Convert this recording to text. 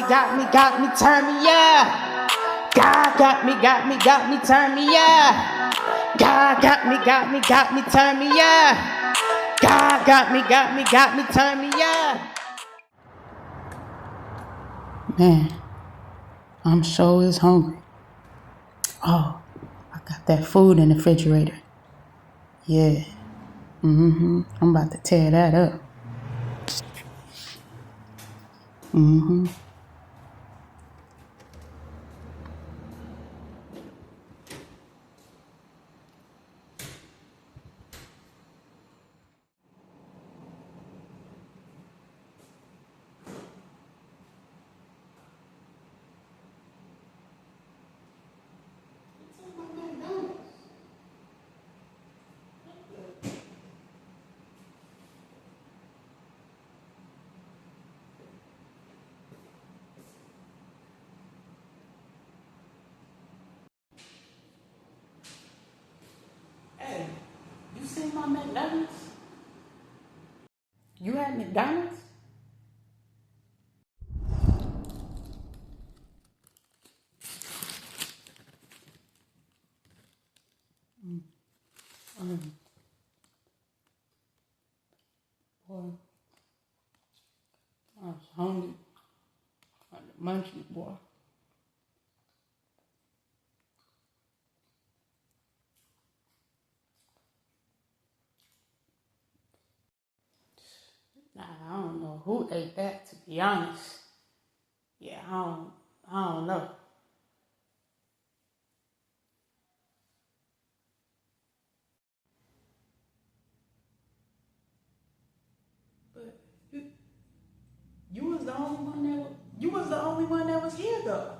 got me, turn me up. God got me, turn me up. God got me, turn me up. God got me, turn me up. Man, I'm sure is hungry. Oh, I got that food in the refrigerator. Yeah. I'm about to tear that up. Hey, you seen my McDonald's? You had McDonald's? Boy, I was hungry. Like the munchies, boy. Nah, I don't know who ate that, to be honest. Yeah, I don't know. But you was the only one that was here though.